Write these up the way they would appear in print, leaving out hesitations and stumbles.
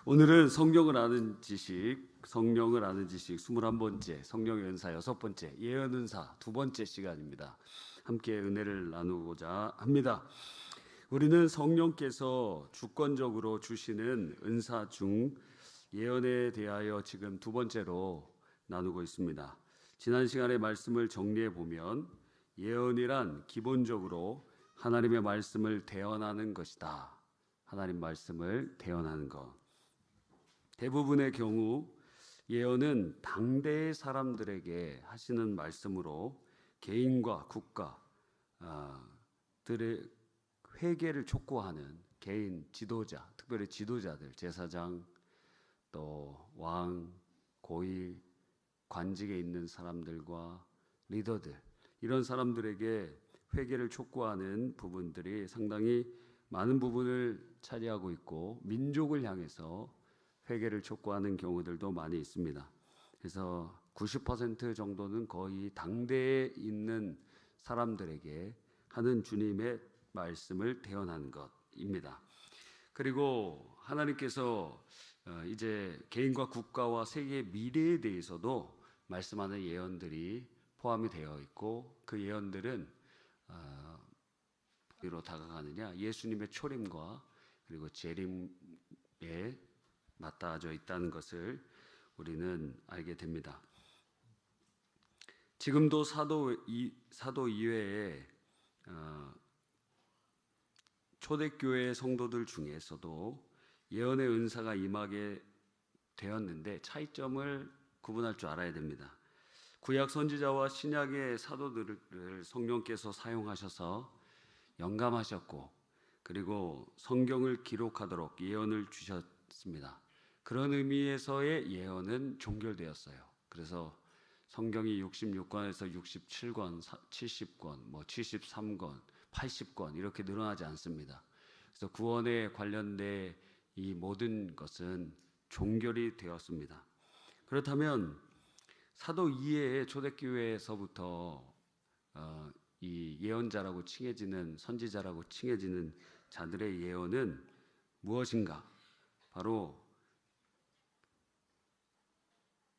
오늘은 성령을 아는 지식 21번째, 성령의 은사 6번째, 예언 은사 2번째 시간입니다. 함께 은혜를 나누고자 합니다. 우리는 성령께서 주권적으로 주시는 은사 중 예언에 대하여 지금 2번째로 나누고 있습니다. 지난 시간의 말씀을 정리해 보면 예언이란 기본적으로 하나님의 말씀을 대언하는 것이다. 하나님 말씀을 대언하는 것. 대부분의 경우 예언은 당대의 사람들에게 하시는 말씀으로 개인과 국가들의 회개를 촉구하는 개인 지도자, 특별히 지도자들, 제사장, 또 왕, 고위, 관직에 있는 사람들과 리더들, 이런 사람들에게 회개를 촉구하는 부분들이 상당히 많은 부분을 차지하고 있고, 민족을 향해서 회개를 촉구하는 경우들도 많이 있습니다. 그래서 90% 정도는 거의 당대에 있는 사람들에게 하는 주님의 말씀을 대언하는 것입니다. 그리고 하나님께서 이제 개인과 국가와 세계의 미래에 대해서도 말씀하는 예언들이 포함이 되어 있고, 그 예언들은 어디로 다가가느냐, 예수님의 초림과 그리고 재림에 맞닿아져 있다는 것을 우리는 알게 됩니다. 지금도 사도 이외에 초대교회 성도들 중에서도 예언의 은사가 임하게 되었는데 차이점을 구분할 줄 알아야 됩니다. 구약 선지자와 신약의 사도들을 성령께서 사용하셔서 영감하셨고, 그리고 성경을 기록하도록 예언을 주셨습니다. 그런 의미에서의 예언은 종결되었어요. 그래서 성경이 66권에서 67권, 70권, 73권, 80권 이렇게 늘어나지 않습니다. 그래서 구원에 관련된 이 모든 것은 종결이 되었습니다. 그렇다면 사도 이해의 초대교회에서부터 이 예언자라고 칭해지는, 선지자라고 칭해지는 자들의 예언은 무엇인가? 바로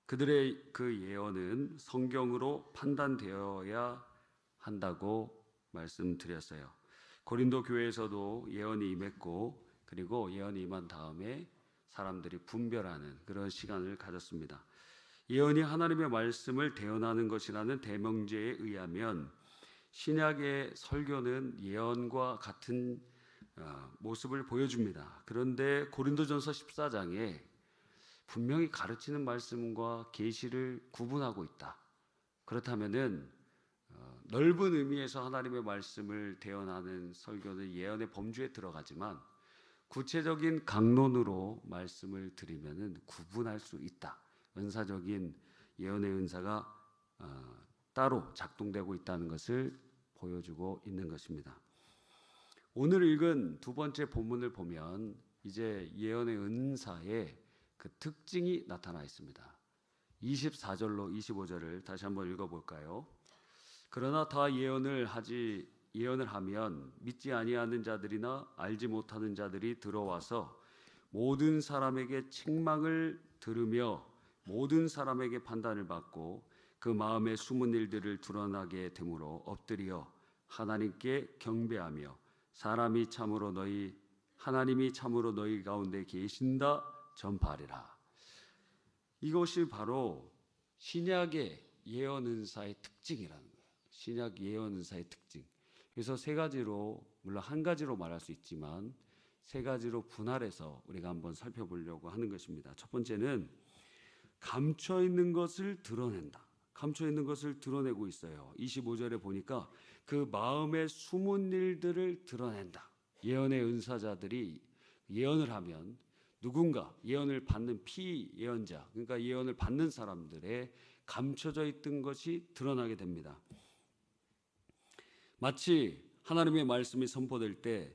그들의 그 예언은 성경으로 판단되어야 한다고 말씀드렸어요. 고린도 교회에서도 예언이 임했고, 그리고 예언이 임한 다음에 사람들이 분별하는 그런 시간을 가졌습니다. 예언이 하나님의 말씀을 대언하는 것이라는 대명제에 의하면 신약의 설교는 예언과 같은 모습을 보여줍니다. 그런데 고린도전서 14장에 분명히 가르치는 말씀과 계시를 구분하고 있다. 그렇다면은 넓은 의미에서 하나님의 말씀을 대언하는 설교는 예언의 범주에 들어가지만, 구체적인 강론으로 말씀을 드리면은 구분할 수 있다. 은사적인 예언의 은사가 따로 작동되고 있다는 것을 보여주고 있는 것입니다. 오늘 읽은 2번째 본문을 보면 이제 예언의 은사의 그 특징이 나타나 있습니다. 24절로 25절을 다시 한번 읽어볼까요? 그러나 다 예언을 하면 믿지 아니하는 자들이나 알지 못하는 자들이 들어와서 모든 사람에게 책망을 들으며 모든 사람에게 판단을 받고 그 마음의 숨은 일들을 드러나게 되므로 엎드려 하나님께 경배하며 하나님이 참으로 너희 가운데 계신다 전파하리라. 이것이 바로 신약의 예언 은사의 특징이라는 거예요. 신약 예언 은사의 특징. 그래서 세 가지로, 물론 한 가지로 말할 수 있지만 세 가지로 분할해서 우리가 한번 살펴보려고 하는 것입니다. 첫 번째는 감춰 있는 것을 드러낸다. 감춰 있는 것을 드러내고 있어요. 25절에 보니까 그 마음의 숨은 일들을 드러낸다. 예언의 은사자들이 예언을 하면 누군가 예언을 받는 피예언자, 그러니까 예언을 받는 사람들의 감춰져 있던 것이 드러나게 됩니다. 마치 하나님의 말씀이 선포될 때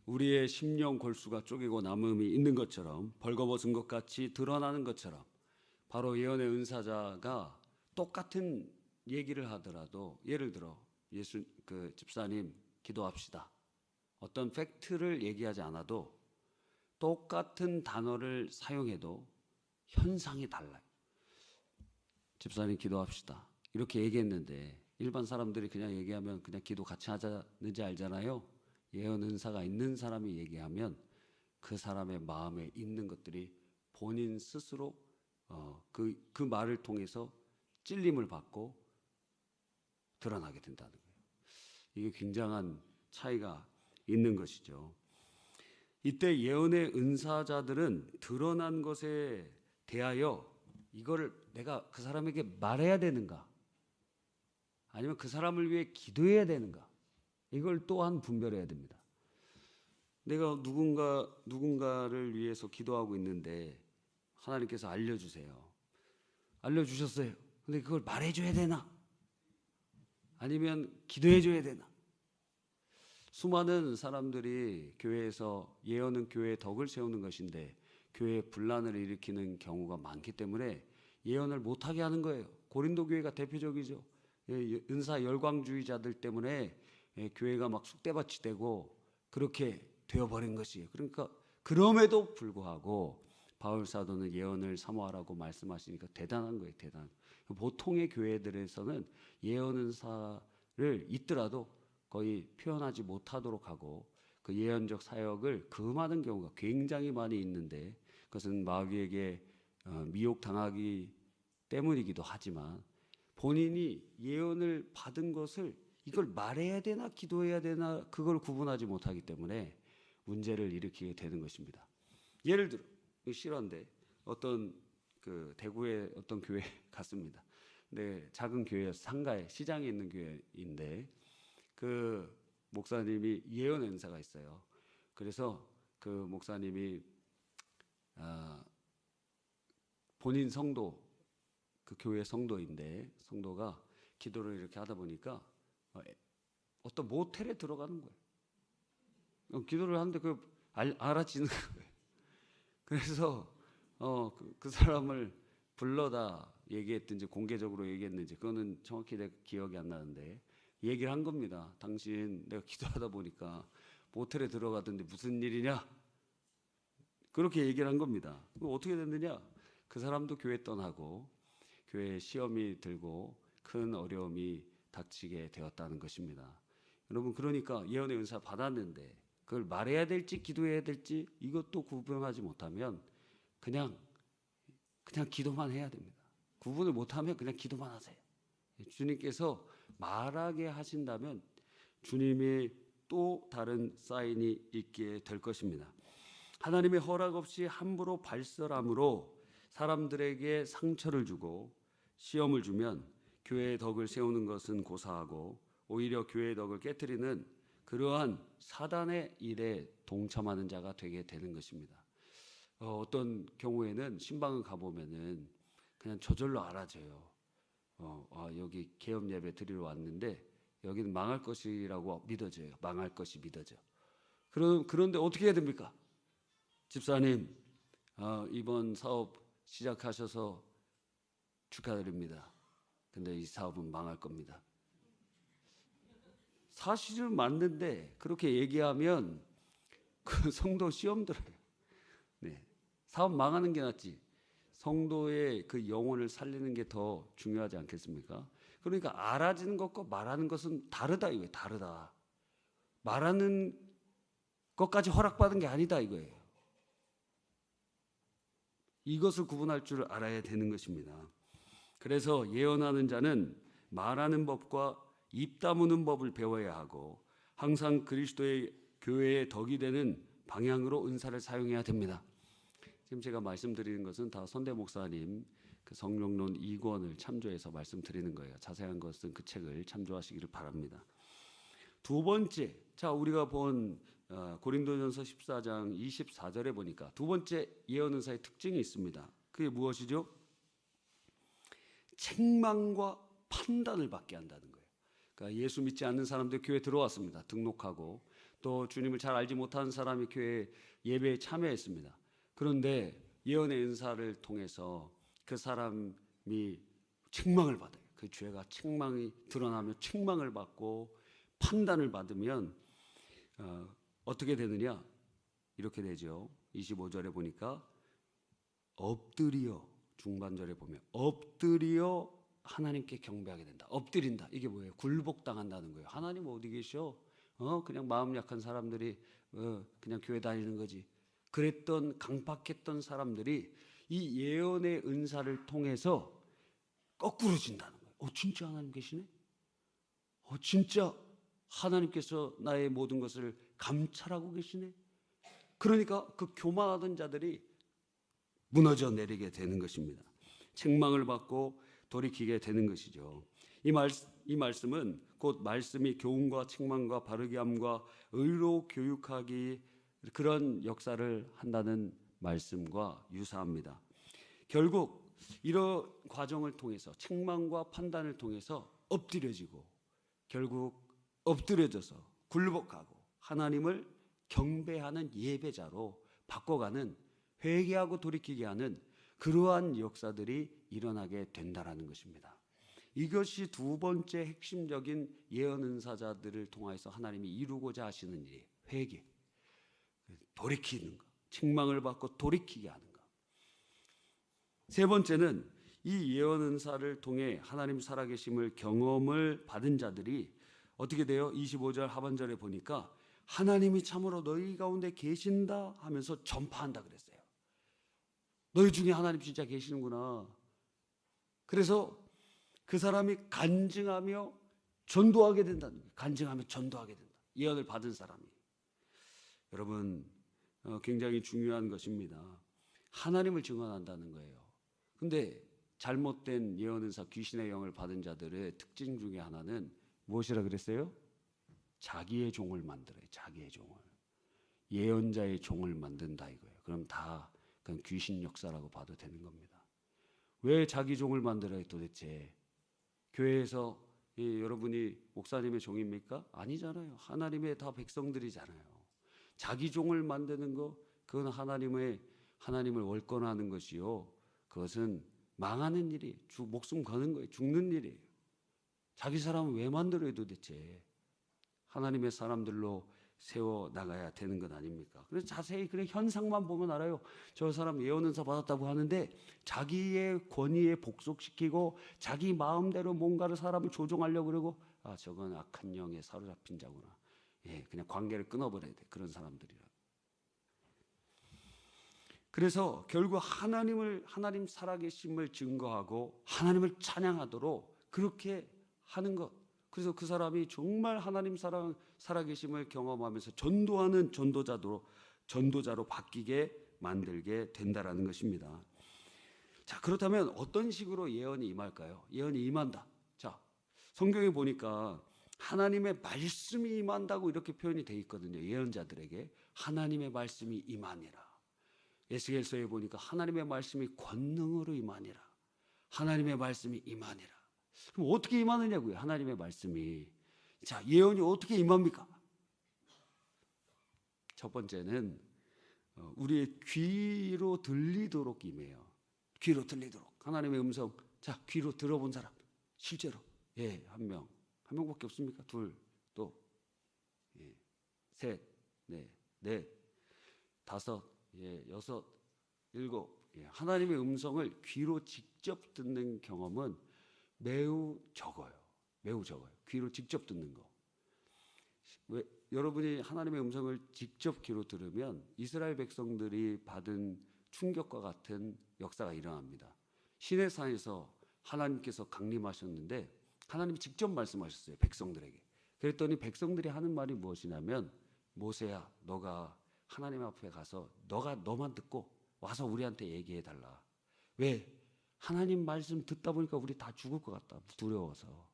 우리의 심령 골수가 쪼개고 남음이 있는 것처럼, 벌거벗은 것 같이 드러나는 것처럼, 바로 예언의 은사자가 똑같은 얘기를 하더라도, 예를 들어 집사님 기도합시다, 어떤 팩트를 얘기하지 않아도 똑같은 단어를 사용해도 현상이 달라요. 집사님 기도합시다. 이렇게 얘기했는데 일반 사람들이 그냥 얘기하면 그냥 기도 같이 하자는지 알잖아요. 예언 은사가 있는 사람이 얘기하면 그 사람의 마음에 있는 것들이 본인 스스로 그 말을 통해서 찔림을 받고 드러나게 된다는 거예요. 이게 굉장한 차이가 있는 것이죠. 이때 예언의 은사자들은 드러난 것에 대하여 이걸 내가 그 사람에게 말해야 되는가, 아니면 그 사람을 위해 기도해야 되는가, 이걸 또한 분별해야 됩니다. 내가 누군가를 위해서 기도하고 있는데 하나님께서 알려주세요. 알려주셨어요. 근데 그걸 말해줘야 되나? 아니면 기도해줘야 되나? 수많은 사람들이 교회에서 예언은 교회의 덕을 세우는 것인데 교회에 분란을 일으키는 경우가 많기 때문에 예언을 못하게 하는 거예요. 고린도 교회가 대표적이죠. 은사 열광주의자들 때문에 교회가 막 쑥대밭이 되고 그렇게 되어버린 것이에요. 그러니까 그럼에도 불구하고 바울 사도는 예언을 사모하라고 말씀하시니까 대단한 거예요. 대단. 보통의 교회들에서는 예언 은사를 있더라도 거의 표현하지 못하도록 하고 그 예언적 사역을 금하는 경우가 굉장히 많이 있는데 그것은 마귀에게 미혹당하기 때문이기도 하지만 본인이 예언을 받은 것을 이걸 말해야 되나 기도해야 되나 그걸 구분하지 못하기 때문에 문제를 일으키게 되는 것입니다. 예를 들어 실화인데 어떤 그 대구의 어떤 교회 갔습니다. 근데 작은 교회여서 상가에 시장에 있는 교회인데 그 목사님이 예언 은사가 있어요. 그래서 그 목사님이 본인 성도, 그 교회 성도인데 성도가 기도를 이렇게 하다 보니까 어떤 모텔에 들어가는 거예요. 기도를 하는데 그 알아지는 거예요. 그래서 그 사람을 불러다 얘기했든지 공개적으로 얘기했는지 그거는 정확히 내가 기억이 안 나는데 얘기를 한 겁니다. 당신 내가 기도하다 보니까 모텔에 들어가던데 무슨 일이냐? 그렇게 얘기를 한 겁니다. 어떻게 됐느냐? 그 사람도 교회 떠나고 교회에 시험이 들고 큰 어려움이 닥치게 되었다는 것입니다. 여러분 그러니까 예언의 은사 받았는데 그걸 말해야 될지 기도해야 될지 이것도 구분하지 못하면 그냥 기도만 해야 됩니다. 구분을 못하면 그냥 기도만 하세요. 주님께서 말하게 하신다면 주님이 또 다른 사인이 있게 될 것입니다. 하나님의 허락 없이 함부로 발설함으로 사람들에게 상처를 주고 시험을 주면 교회의 덕을 세우는 것은 고사하고 오히려 교회의 덕을 깨트리는 그러한 사단의 일에 동참하는 자가 되게 되는 것입니다. 어떤 경우에는 신방을 가보면은 그냥 저절로 알아져요. 여기 개업 예배 드리러 왔는데 여기는 망할 것이라고 믿어져요. 망할 것이 믿어져. 그런데 어떻게 해야 됩니까? 집사님, 이번 사업 시작하셔서 축하드립니다. 근데 이 사업은 망할 겁니다. 사실은 맞는데 그렇게 얘기하면 그 성도 시험 들어요. 네, 사업 망하는 게 낫지. 성도의 그 영혼을 살리는 게 더 중요하지 않겠습니까? 그러니까 알아지는 것과 말하는 것은 다르다 이거예요. 다르다. 말하는 것까지 허락받은 게 아니다 이거예요. 이것을 구분할 줄 알아야 되는 것입니다. 그래서 예언하는 자는 말하는 법과 입 다무는 법을 배워야 하고 항상 그리스도의 교회의 덕이 되는 방향으로 은사를 사용해야 됩니다. 지금 제가 말씀드리는 것은 다 선대 목사님 그 성령론 2권을 참조해서 말씀드리는 거예요. 자세한 것은 그 책을 참조하시기를 바랍니다. 두 번째, 자 우리가 본 고린도전서 14장 24절에 보니까 두 번째 예언 은사의 특징이 있습니다. 그게 무엇이죠? 책망과 판단을 받게 한다는 거예요. 그러니까 예수 믿지 않는 사람들 교회에 들어왔습니다. 등록하고 또 주님을 잘 알지 못하는 사람이 교회 예배에 참여했습니다. 그런데 예언의 은사를 통해서 그 사람이 책망을 받아요. 그 죄가 책망이 드러나면 책망을 받고 판단을 받으면 어떻게 되느냐? 이렇게 되죠. 25절에 보니까 엎드려, 중반절에 보면 엎드려 하나님께 경배하게 된다. 엎드린다. 이게 뭐예요? 굴복당한다는 거예요. 하나님 어디 계셔? 그냥 마음 약한 사람들이 그냥 교회 다니는 거지. 그랬던 강박했던 사람들이 이 예언의 은사를 통해서 거꾸로진다는 거예요. 진짜 하나님 계시네? 진짜 하나님께서 나의 모든 것을 감찰하고 계시네? 그러니까 그 교만하던 자들이 무너져 내리게 되는 것입니다. 책망을 받고 돌이키게 되는 것이죠. 이 말씀은 곧 말씀이 교훈과 책망과 바르게 함과 의로 교육하기 그런 역사를 한다는 말씀과 유사합니다. 결국 이런 과정을 통해서 책망과 판단을 통해서 엎드려지고 결국 엎드려져서 굴복하고 하나님을 경배하는 예배자로 바꿔가는 회개하고 돌이키게 하는 그러한 역사들이 일어나게 된다라는 것입니다. 이것이 두 번째 핵심적인 예언 은사자들을 통해서 하나님이 이루고자 하시는 일이 회개, 돌이키는 것, 책망을 받고 돌이키게 하는 것. 세 번째는 이 예언 은사를 통해 하나님 살아계심을 경험을 받은 자들이 어떻게 돼요? 25절 하반절에 보니까 하나님이 참으로 너희 가운데 계신다 하면서 전파한다 그랬어요. 너희 중에 하나님 진짜 계시는구나. 그래서 그 사람이 간증하며 전도하게 된다는 거예요. 간증하며 전도하게 된다. 예언을 받은 사람이. 여러분 굉장히 중요한 것입니다. 하나님을 증언한다는 거예요. 근데 잘못된 예언 은사 귀신의 영을 받은 자들의 특징 중에 하나는 무엇이라 그랬어요? 자기의 종을 만들어요. 자기의 종을. 예언자의 종을 만든다 이거예요. 그럼 다 그건 귀신 역사라고 봐도 되는 겁니다. 왜 자기 종을 만들어요 도대체? 교회에서 여러분이 목사님의 종입니까? 아니잖아요. 하나님의 다 백성들이잖아요. 자기 종을 만드는 거 그건 하나님을 월권하는 것이요. 그것은 망하는 일이 목숨 거는 거예요. 죽는 일이에요. 자기 사람은 왜 만들어요 도대체? 하나님의 사람들로 세워 나가야 되는 것 아닙니까? 그래서 자세히 그래 현상만 보면 알아요. 저 사람 예언 은사 받았다고 하는데 자기의 권위에 복속시키고 자기 마음대로 뭔가를 사람을 조종하려고 그러고 저건 악한 영에 사로잡힌 자구나. 그냥 관계를 끊어버려야 돼. 그런 사람들이라. 그래서 결국 하나님 살아계심을 증거하고 하나님을 찬양하도록 그렇게 하는 것. 그래서 그 사람이 정말 하나님 살아계심을 경험하면서 전도하는 전도자로 바뀌게 만들게 된다라는 것입니다. 자, 그렇다면 어떤 식으로 예언이 임할까요? 예언이 임한다. 자, 성경에 보니까 하나님의 말씀이 임한다고 이렇게 표현이 되어 있거든요. 예언자들에게 하나님의 말씀이 임하니라. 에스겔서에 보니까 하나님의 말씀이 권능으로 임하니라. 하나님의 말씀이 임하니라. 그럼 어떻게 임하느냐고요? 하나님의 말씀이. 자, 예언이 어떻게 임합니까? 첫 번째는 우리의 귀로 들리도록 임해요. 귀로 들리도록. 하나님의 음성. 자, 귀로 들어본 사람. 실제로. 한 명. 한 명밖에 없습니까? 둘, 또 셋, 넷, 다섯, 여섯, 일곱. 하나님의 음성을 귀로 직접 듣는 경험은 매우 적어요. 매우 적어요. 귀로 직접 듣는 거. 왜 여러분이 하나님의 음성을 직접 귀로 들으면 이스라엘 백성들이 받은 충격과 같은 역사가 일어납니다. 시내산에서 하나님께서 강림하셨는데 하나님이 직접 말씀하셨어요. 백성들에게. 그랬더니 백성들이 하는 말이 무엇이냐면 모세야 너가 하나님 앞에 가서 너만 듣고 와서 우리한테 얘기해 달라. 왜? 하나님 말씀 듣다 보니까 우리 다 죽을 것 같다. 두려워서.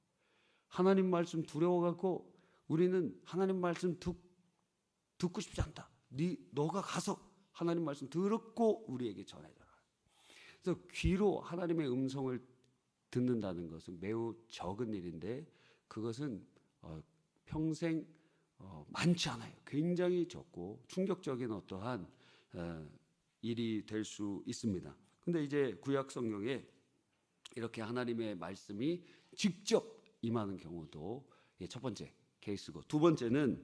하나님 말씀 두려워갖고 우리는 하나님 말씀 듣고 싶지 않다. 너가 가서 하나님 말씀 듣고 우리에게 전해줘라. 그래서 귀로 하나님의 음성을 듣는다는 것은 매우 적은 일인데 그것은 평생 많지 않아요. 굉장히 적고 충격적인 어떠한 일이 될 수 있습니다. 근데 이제 구약 성경에 이렇게 하나님의 말씀이 직접 임하는 경우도 첫 번째 케이스고 두 번째는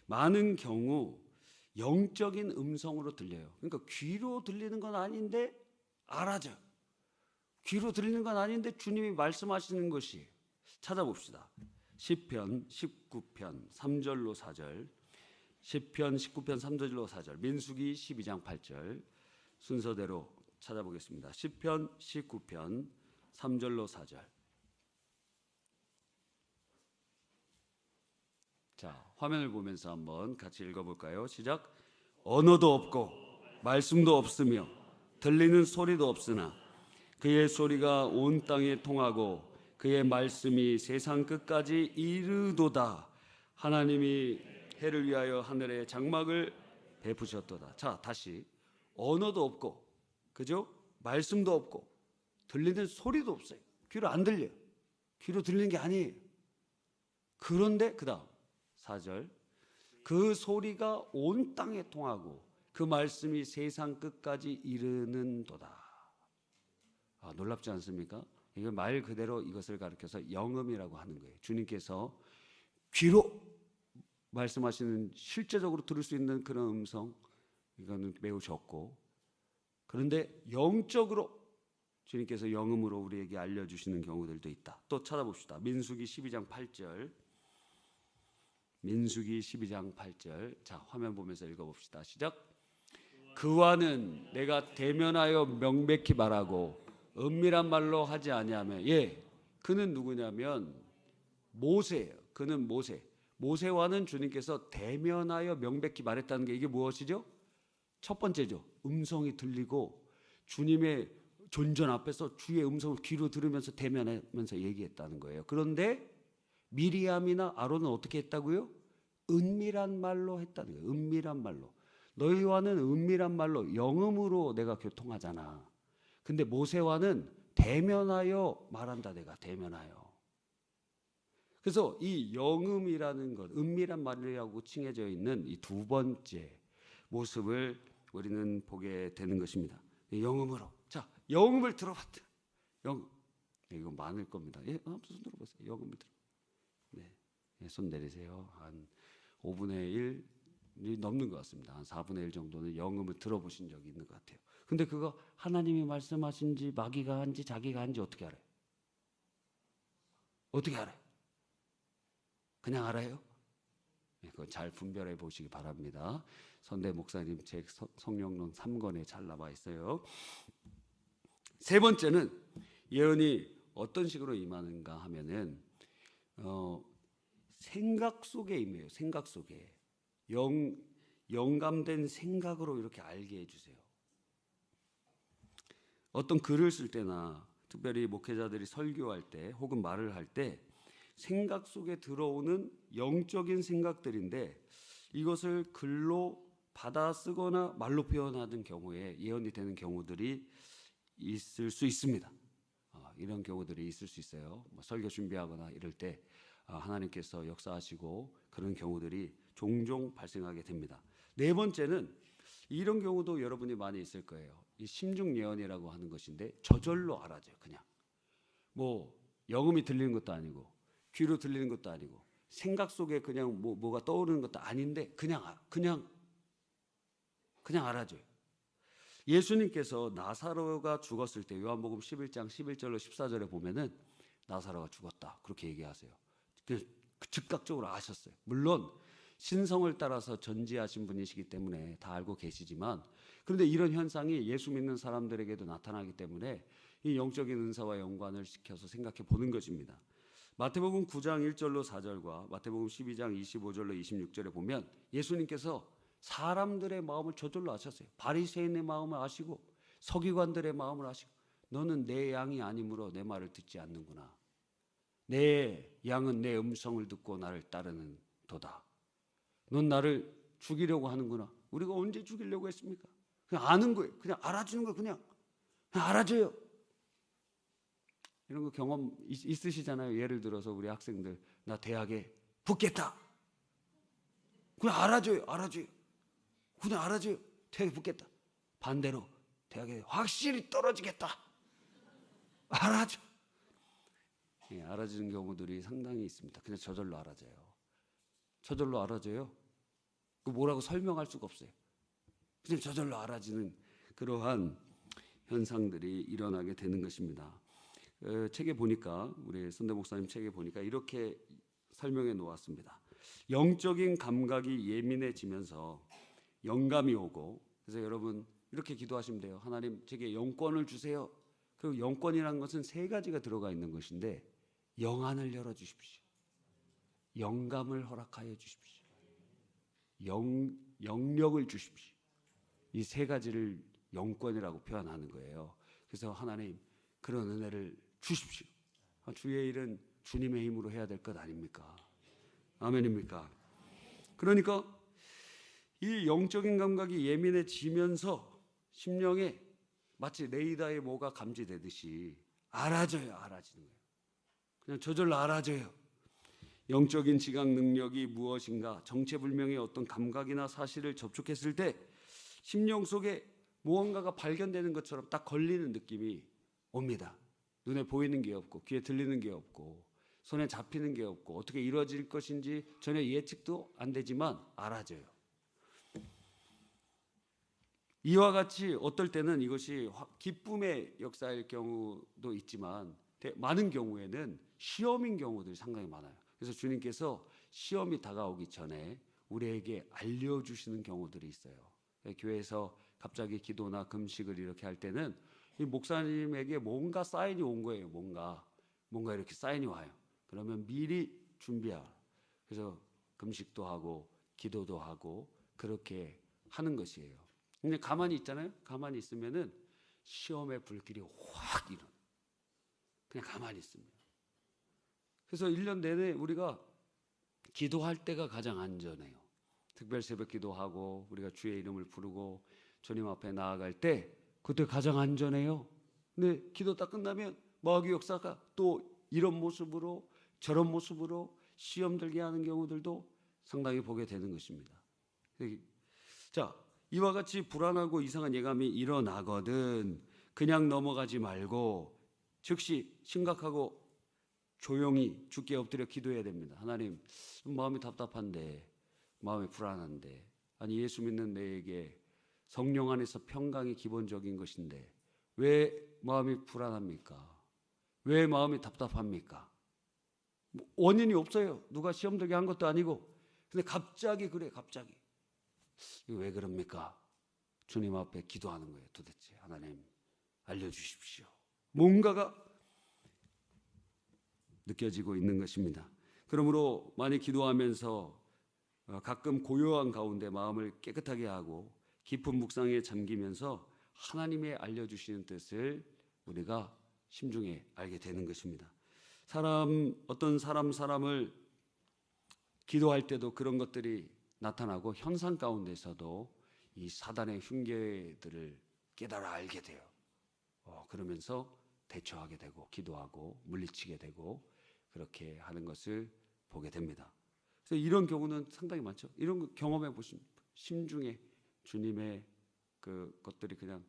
많은 경우 영적인 음성으로 들려요. 그러니까 귀로 들리는 건 아닌데 알아져. 귀로 들리는 건 아닌데 주님이 말씀하시는 것이. 찾아봅시다. 시편 19편 3절로 4절, 시편 19편 3절로 4절, 민수기 12장 8절 순서대로 찾아보겠습니다. 시편 19편 3절로 4절. 자, 화면을 보면서 한번 같이 읽어볼까요? 시작. 언어도 없고 말씀도 없으며 들리는 소리도 없으나 그의 소리가 온 땅에 통하고 그의 말씀이 세상 끝까지 이르도다. 하나님이 해를 위하여 하늘에 장막을 베푸셨도다. 자, 다시. 언어도 없고, 그죠? 말씀도 없고 들리는 소리도 없어요. 귀로 안 들려요. 귀로 들리는 게 아니에요. 그런데 그 다음 4절, 그 소리가 온 땅에 통하고 그 말씀이 세상 끝까지 이르는도다. 놀랍지 않습니까? 이거 말 그대로 이것을 가리켜서 영음이라고 하는 거예요. 주님께서 귀로 말씀하시는, 실제적으로 들을 수 있는 그런 음성, 이거는 매우 적고, 그런데 영적으로 주님께서 영음으로 우리에게 알려주시는 경우들도 있다. 또 찾아봅시다. 민수기 12장 8절. 민수기 12장 8절. 자, 화면 보면서 읽어봅시다. 시작. 그와는 내가 대면하여 명백히 말하고 은밀한 말로 하지 아니하며. 예, 그는 누구냐면 모세예요. 그는 모세. 모세와는 주님께서 대면하여 명백히 말했다는 게 이게 무엇이죠? 첫 번째죠. 음성이 들리고 주님의 존전 앞에서 주의 음성을 귀로 들으면서 대면하면서 얘기했다는 거예요. 그런데 미리암이나 아론은 어떻게 했다고요? 은밀한 말로 했다는 거예요. 은밀한 말로. 너희와는 은밀한 말로, 영음으로 내가 교통하잖아. 근데 모세와는 대면하여 말한다. 내가 대면하여. 그래서 이 영음이라는 것, 은밀한 말이라고 칭해져 있는 이 두 번째 모습을 우리는 보게 되는 것입니다. 영음으로. 자, 영음을 들어봤다. 영음. 이거 많을 겁니다. 예, 한번 손 들어보세요. 영음을 들어. 네, 손 내리세요. 한 5분의 1이 넘는 것 같습니다. 한 4분의 1 정도는 영음을 들어보신 적이 있는 것 같아요. 근데 그거 하나님이 말씀하신지 마귀가 한지 자기가 한지 어떻게 알아요? 어떻게 알아요? 그냥 알아요? 네, 그거 잘 분별해 보시기 바랍니다. 선대 목사님 책 성령론 3권에 잘 나와 있어요. 세 번째는 예언이 어떤 식으로 임하는가 하면은 생각 속에 임해요. 생각 속에. 영감된 생각으로 이렇게 알게 해주세요. 어떤 글을 쓸 때나 특별히 목회자들이 설교할 때 혹은 말을 할 때 생각 속에 들어오는 영적인 생각들인데 이것을 글로 받아 쓰거나 말로 표현하는 경우에 예언이 되는 경우들이 있을 수 있습니다. 이런 경우들이 있을 수 있어요. 설교 준비하거나 이럴 때 하나님께서 역사하시고 그런 경우들이 종종 발생하게 됩니다. 네 번째는 이런 경우도 여러분이 많이 있을 거예요. 이 심중 예언이라고 하는 것인데 저절로 알아져요. 그냥 영음이 들리는 것도 아니고 귀로 들리는 것도 아니고 생각 속에 그냥 뭐가 떠오르는 것도 아닌데 그냥 알아져요. 예수님께서 나사로가 죽었을 때 요한복음 11장 11절로 14절에 보면은 나사로가 죽었다 그렇게 얘기하세요. 즉각적으로 아셨어요. 물론 신성을 따라서 전지하신 분이시기 때문에 다 알고 계시지만, 그런데 이런 현상이 예수 믿는 사람들에게도 나타나기 때문에 이 영적인 은사와 연관을 시켜서 생각해 보는 것입니다. 마태복음 9장 1절로 4절과 마태복음 12장 25절로 26절에 보면 예수님께서 사람들의 마음을 저절로 아셨어요. 바리새인의 마음을 아시고 서기관들의 마음을 아시고, 너는 내 양이 아니므로 내 말을 듣지 않는구나. 내 양은 내 음성을 듣고 나를 따르는 도다. 넌 나를 죽이려고 하는구나. 우리가 언제 죽이려고 했습니까? 그냥 아는 거예요. 그냥 알아주는 거예요. 그냥 알아줘요. 이런 거 경험 있으시잖아요. 예를 들어서 우리 학생들, 나 대학에 붙겠다. 그냥 알아줘요. 그냥 알아줘요. 대학에 붙겠다. 반대로 대학에 확실히 떨어지겠다. 알아줘. 예, 알아주는 경우들이 상당히 있습니다. 그냥 저절로 알아져요. 그 뭐라고 설명할 수가 없어요. 그냥 저절로 알아지는 그러한 현상들이 일어나게 되는 것입니다. 책에 보니까 우리 선대 목사님 책에 보니까 이렇게 설명해 놓았습니다. 영적인 감각이 예민해지면서 영감이 오고, 그래서 여러분 이렇게 기도하시면 돼요. 하나님 제게 영권을 주세요. 그리고 영권이라는 것은 세 가지가 들어가 있는 것인데, 영안을 열어주십시오. 영감을 허락하여 주십시오. 영력을 주십시오. 이 세 가지를 영권이라고 표현하는 거예요. 그래서 하나님 그런 은혜를 주십시오. 주의 일은 주님의 힘으로 해야 될 것 아닙니까? 아멘입니까? 그러니까 이 영적인 감각이 예민해지면서 심령에 마치 레이더에 뭐가 감지되듯이 알아지는 거예요. 그냥 저절로 알아져요. 영적인 지각 능력이 무엇인가, 정체불명의 어떤 감각이나 사실을 접촉했을 때 심령 속에 무언가가 발견되는 것처럼 딱 걸리는 느낌이 옵니다. 눈에 보이는 게 없고 귀에 들리는 게 없고 손에 잡히는 게 없고 어떻게 이루어질 것인지 전혀 예측도 안 되지만 알아져요. 이와 같이 어떨 때는 이것이 기쁨의 역사일 경우도 있지만 많은 경우에는 시험인 경우들이 상당히 많아요. 그래서 주님께서 시험이 다가오기 전에 우리에게 알려주시는 경우들이 있어요. 교회에서 갑자기 기도나 금식을 이렇게 할 때는 이 목사님에게 뭔가 사인이 온 거예요. 뭔가 이렇게 사인이 와요. 그러면 미리 준비하라. 그래서 금식도 하고 기도도 하고 그렇게 하는 것이에요. 근데 가만히 있잖아요. 가만히 있으면은 시험의 불길이 확 일어나. 그냥 가만히 있습니다. 그래서 1년 내내 우리가 기도할 때가 가장 안전해요. 특별 새벽 기도하고 우리가 주의 이름을 부르고 주님 앞에 나아갈 때 그때 가장 안전해요. 근데 기도 딱 끝나면 마귀 역사가 또 이런 모습으로 저런 모습으로 시험 들게 하는 경우들도 상당히 보게 되는 것입니다. 자, 이와 같이 불안하고 이상한 예감이 일어나거든 그냥 넘어가지 말고 즉시 심각하고 조용히 주께 엎드려 기도해야 됩니다. 하나님, 마음이 답답한데, 마음이 불안한데, 아니 예수 믿는 내게 성령 안에서 평강이 기본적인 것인데 왜 마음이 불안합니까? 왜 마음이 답답합니까? 원인이 없어요. 누가 시험 들게 한 것도 아니고. 근데 갑자기 그래, 갑자기. 이거 왜 그럽니까? 주님 앞에 기도하는 거예요. 도대체 하나님 알려주십시오. 뭔가가 느껴지고 있는 것입니다. 그러므로 많이 기도하면서 가끔 고요한 가운데 마음을 깨끗하게 하고 깊은 묵상에 잠기면서 하나님의 알려주시는 뜻을 우리가 심중에 알게 되는 것입니다. 어떤 사람을 기도할 때도 그런 것들이 나타나고 현상 가운데서도 이 사단의 흉계들을 깨달아 알게 돼요. 그러면서 대처하게 되고 기도하고 물리치게 되고 그렇게 하는 것을 보게 됩니다. 그래서 이런 경우는 상당히 많죠. 이런 거 경험해 보시면 심중에 주님의 그 것들이 그냥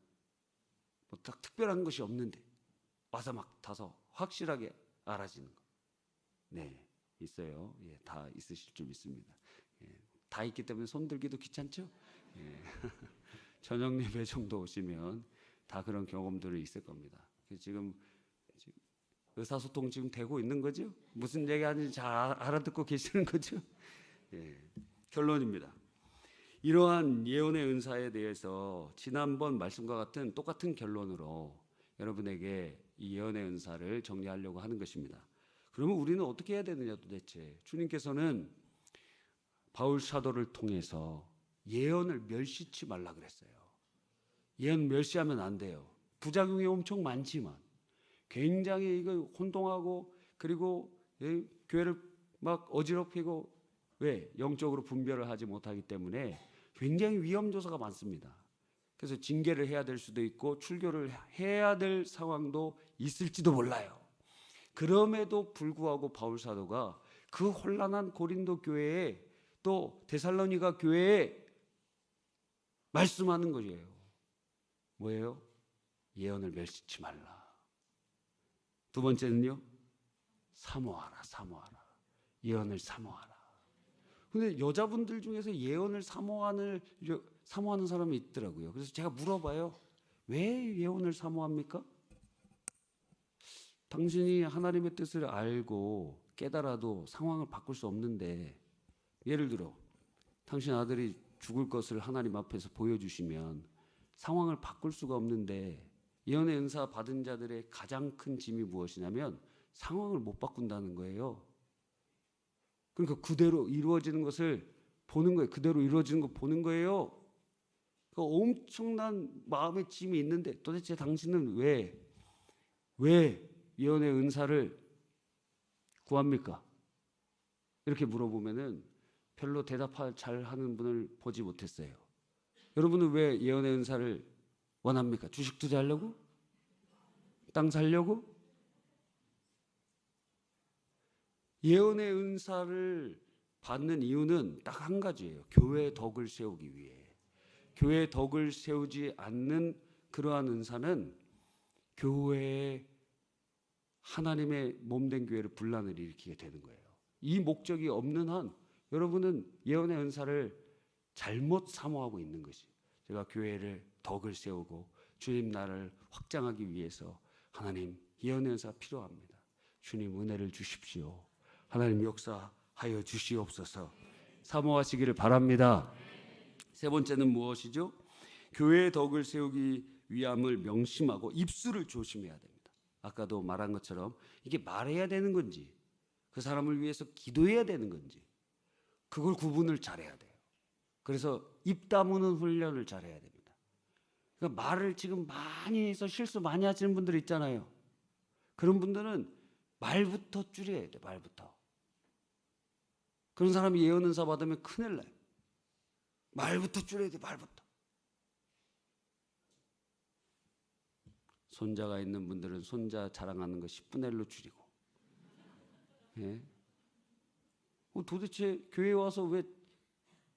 뭐 딱 특별한 것이 없는데 와서 막 타서 확실하게 알아지는 거. 네, 있어요. 예, 다 있으실 줄 믿습니다. 예, 다 있기 때문에 손 들기도 귀찮죠. 예. 저녁 예배 정도 오시면 다 그런 경험들이 있을 겁니다. 지금 의사소통 지금 되고 있는 거죠? 무슨 얘기하는지 잘 알아듣고 계시는 거죠? 예, 결론입니다. 이러한 예언의 은사에 대해서 지난번 말씀과 같은 똑같은 결론으로 여러분에게 이 예언의 은사를 정리하려고 하는 것입니다. 그러면 우리는 어떻게 해야 되느냐 도대체. 주님께서는 바울 사도를 통해서 예언을 멸시치 말라 그랬어요. 예언 멸시하면 안 돼요. 부작용이 엄청 많지만 굉장히 이거 혼동하고 그리고 교회를 막 어지럽히고 왜? 영적으로 분별을 하지 못하기 때문에 굉장히 위험 요소가 많습니다. 그래서 징계를 해야 될 수도 있고 출교를 해야 될 상황도 있을지도 몰라요. 그럼에도 불구하고 바울 사도가 그 혼란한 고린도 교회에 또 데살로니가 교회에 말씀하는 거예요. 뭐예요? 예언을 멸시치 말라. 두 번째는요, 사모하라. 예언을 사모하라. 근데 여자분들 중에서 예언을 사모하는 사람이 있더라고요. 그래서 제가 물어봐요. 왜 예언을 사모합니까? 당신이 하나님의 뜻을 알고 깨달아도 상황을 바꿀 수 없는데, 예를 들어 당신 아들이 죽을 것을 하나님 앞에서 보여주시면 상황을 바꿀 수가 없는데, 예언의 은사 받은 자들의 가장 큰 짐이 무엇이냐면 상황을 못 바꾼다는 거예요. 그러니까 그대로 이루어지는 것을 보는 거예요. 그대로 이루어지는 거 보는 거예요. 그 엄청난 마음의 짐이 있는데 도대체 당신은 왜 예언의 은사를 구합니까? 이렇게 물어보면은 별로 대답 잘하는 분을 보지 못했어요. 여러분은 왜 예언의 은사를 원합니까? 주식 투자하려고? 땅 살려고? 예언의 은사를 받는 이유는 딱 한 가지예요. 교회의 덕을 세우기 위해. 교회의 덕을 세우지 않는 그러한 은사는 교회에 하나님의 몸된 교회를 분란을 일으키게 되는 거예요. 이 목적이 없는 한 여러분은 예언의 은사를 잘못 사모하고 있는 것이. 제가 교회를 덕을 세우고 주님 나라를 확장하기 위해서 하나님 예언의 은사가 필요합니다. 주님 은혜를 주십시오. 하나님 역사하여 주시옵소서. 사모하시기를 바랍니다. 세 번째는 무엇이죠? 교회의 덕을 세우기 위함을 명심하고 입술을 조심해야 됩니다. 아까도 말한 것처럼 이게 말해야 되는 건지 그 사람을 위해서 기도해야 되는 건지 그걸 구분을 잘해야 돼요. 그래서 입 다무는 훈련을 잘해야 됩니다. 그러니까 말을 지금 많이 해서 실수 많이 하시는 분들 있잖아요. 그런 분들은 말부터 줄여야 돼요. 말부터. 그런 사람이 예언 은사 받으면 큰일 나요. 말부터 줄여야 돼. 말부터. 손자가 있는 분들은 손자 자랑하는 거 10분의 1로 줄이고. 예? 도대체 교회 와서 왜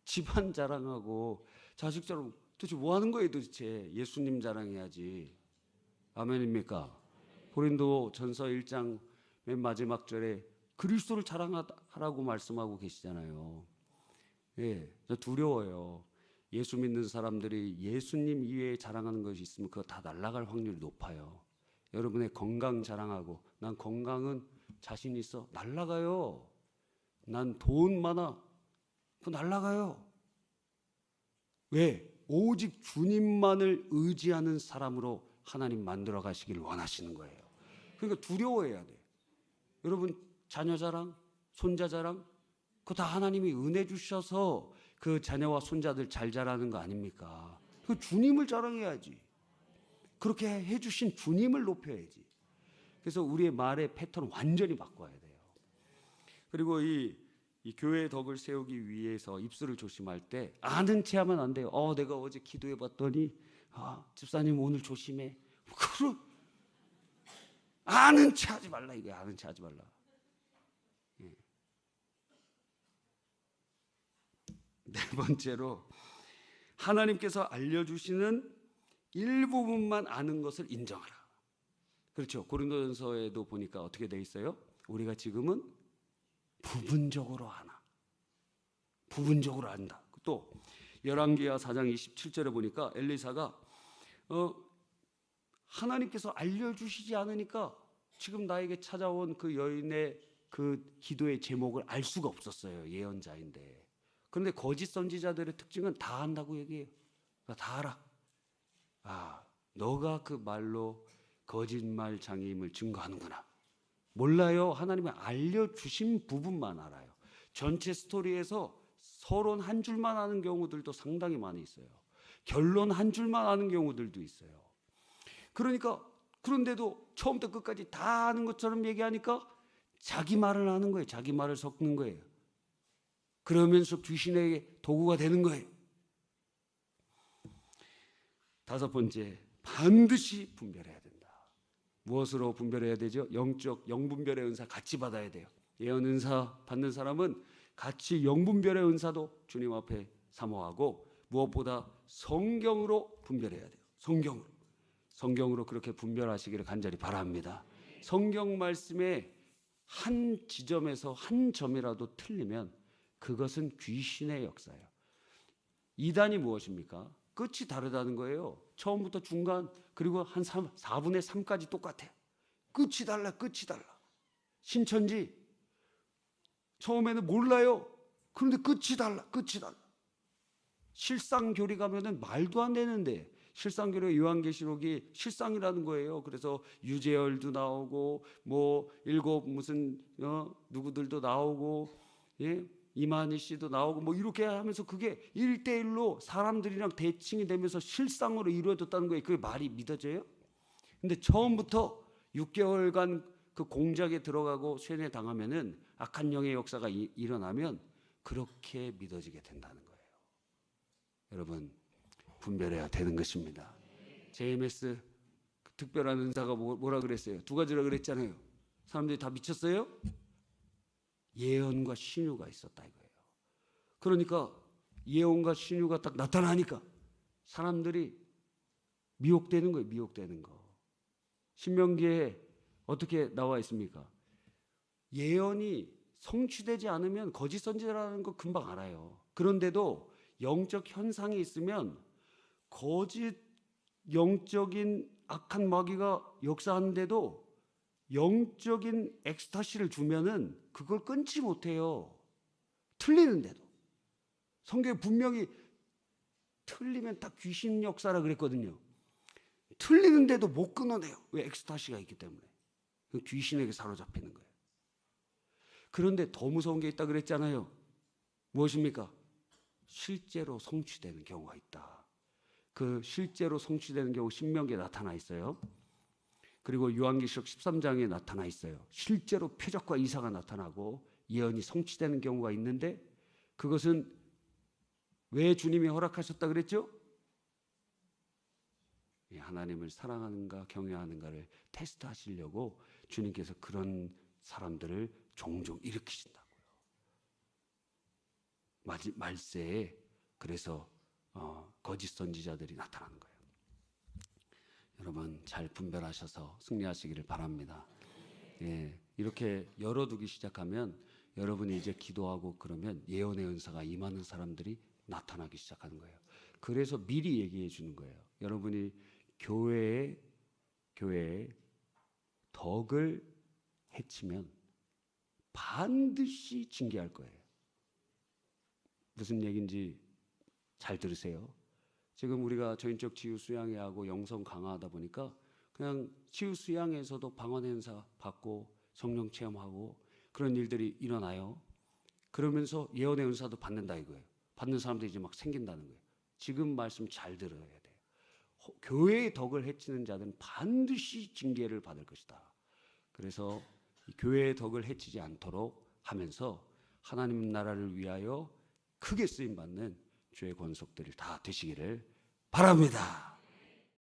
집안 자랑하고 자식 자랑 도대체 뭐 하는 거예요 도대체. 예수님 자랑해야지. 아멘입니까? 고린도 전서 1장 맨 마지막 절에 그리스도를 자랑하라고 말씀하고 계시잖아요. 예, 저 두려워요. 예수 믿는 사람들이 예수님 이외에 자랑하는 것이 있으면 그거 다 날아갈 확률이 높아요. 여러분의 건강 자랑하고 난 건강은 자신 있어. 날아가요. 난 돈 많아. 그거 날아가요. 왜? 오직 주님만을 의지하는 사람으로 하나님 만들어 가시길 원하시는 거예요. 그러니까 두려워해야 돼요. 여러분 자녀 자랑, 손자 자랑 그거 다 하나님이 은혜 주셔서 그 자녀와 손자들 잘 자라는 거 아닙니까? 그 주님을 자랑해야지. 그렇게 해주신 주님을 높여야지. 그래서 우리의 말의 패턴을 완전히 바꿔야 돼요. 그리고 이 교회의 덕을 세우기 위해서 입술을 조심할 때 아는 체 하면 안 돼요. 내가 어제 기도해 봤더니 집사님 오늘 조심해. 아는 체 하지 말라 이거야. 아는 체 하지 말라. 예. 네 번째로 하나님께서 알려주시는 일부분만 아는 것을 인정하라. 그렇죠. 고린도전서에도 보니까 어떻게 돼 있어요? 우리가 지금은 부분적으로 아나. 부분적으로 안다. 또 열왕기하 4장 27절에 보니까 엘리사가 하나님께서 알려주시지 않으니까 지금 나에게 찾아온 그 여인의 그 기도의 제목을 알 수가 없었어요. 예언자인데. 그런데 거짓 선지자들의 특징은 다 안다고 얘기해요. 다 알아. 너가 그 말로 거짓말 장애임을 증거하는구나. 몰라요. 하나님이 알려주신 부분만 알아요. 전체 스토리에서 서론 한 줄만 아는 경우들도 상당히 많이 있어요. 결론 한 줄만 아는 경우들도 있어요. 그런데도 처음부터 끝까지 다 아는 것처럼 얘기하니까 자기 말을 하는 거예요. 자기 말을 섞는 거예요. 그러면서 귀신에게 도구가 되는 거예요. 다섯 번째, 반드시 분별해야 된다. 무엇으로 분별해야 되죠? 영분별의 은사 같이 받아야 돼요. 예언 은사 받는 사람은 같이 영분별의 은사도 주님 앞에 사모하고 무엇보다 성경으로 분별해야 돼요. 성경으로 그렇게 분별하시기를 간절히 바랍니다. 성경 말씀에 한 지점에서 한 점이라도 틀리면 그것은 귀신의 역사예요. 이단이 무엇입니까? 끝이 다르다는 거예요. 처음부터 중간 그리고 한 4분의 3까지 똑같아요. 끝이 달라, 끝이 달라. 신천지 처음에는 몰라요. 그런데 끝이 달라, 끝이 달라. 실상교리 가면은 말도 안 되는데, 실상교리 요한계시록이 실상이라는 거예요. 그래서 유재열도 나오고 뭐 일곱 무슨 누구들도 나오고, 예? 이만희 씨도 나오고 뭐 이렇게 하면서 그게 1대1로 사람들이랑 대칭이 되면서 실상으로 이루어졌다는 거예요. 그게 말이 믿어져요? 근데 처음부터 6개월간 그 공작에 들어가고 쇠뇌 당하면은 악한 영의 역사가 일어나면 그렇게 믿어지게 된다는 거예요. 여러분, 분별해야 되는 것입니다. JMS 특별한 은사가 뭐라 그랬어요? 두 가지라 그랬잖아요. 사람들이 다 미쳤어요? 예언과 신유가 있었다 이거예요. 그러니까 예언과 신유가 딱 나타나니까 사람들이 미혹되는 거예요. 미혹되는 거. 신명기에 어떻게 나와 있습니까? 예언이 성취되지 않으면 거짓 선지자라는 거 금방 알아요. 그런데도 영적 현상이 있으면 거짓 영적인 악한 마귀가 역사하는데도 영적인 엑스타시를 주면은 그걸 끊지 못해요. 틀리는데도. 성경에 분명히 틀리면 다 귀신 역사라 그랬거든요. 틀리는데도 못 끊어내요. 왜? 엑스타시가 있기 때문에. 귀신에게 사로잡히는 거예요. 그런데 더 무서운 게 있다 그랬잖아요. 무엇입니까? 실제로 성취되는 경우가 있다. 그 실제로 성취되는 경우 신명기에 나타나 있어요. 그리고 요한계시록 13장에 나타나 있어요. 실제로 표적과 이사가 나타나고 예언이 성취되는 경우가 있는데, 그것은 왜 주님이 허락하셨다 그랬죠? 하나님을 사랑하는가 경외하는가를 테스트하시려고 주님께서 그런 사람들을 종종 일으키신다고요. 말세에 그래서 거짓 선지자들이 나타나는 거예요. 여러분 잘 분별하셔서 승리하시기를 바랍니다. 예, 이렇게 열어두기 시작하면 여러분이 이제 기도하고 그러면 예언의 은사가 임하는 사람들이 나타나기 시작하는 거예요. 그래서 미리 얘기해 주는 거예요. 여러분이 교회의 덕을 해치면 반드시 징계할 거예요. 무슨 얘기인지 잘 들으세요. 지금 우리가 저인적 치유 수양회 하고 영성 강화하다 보니까 그냥 치유 수양에서도 방언 행사 받고 성령 체험하고 그런 일들이 일어나요. 그러면서 예언의 은사도 받는다 이거예요. 받는 사람들이 이제 막 생긴다는 거예요. 지금 말씀 잘 들어야 돼요. 교회의 덕을 해치는 자들은 반드시 징계를 받을 것이다. 그래서 교회의 덕을 해치지 않도록 하면서 하나님 나라를 위하여 크게 쓰임받는 주의 권속들이 다 되시기를 바랍니다.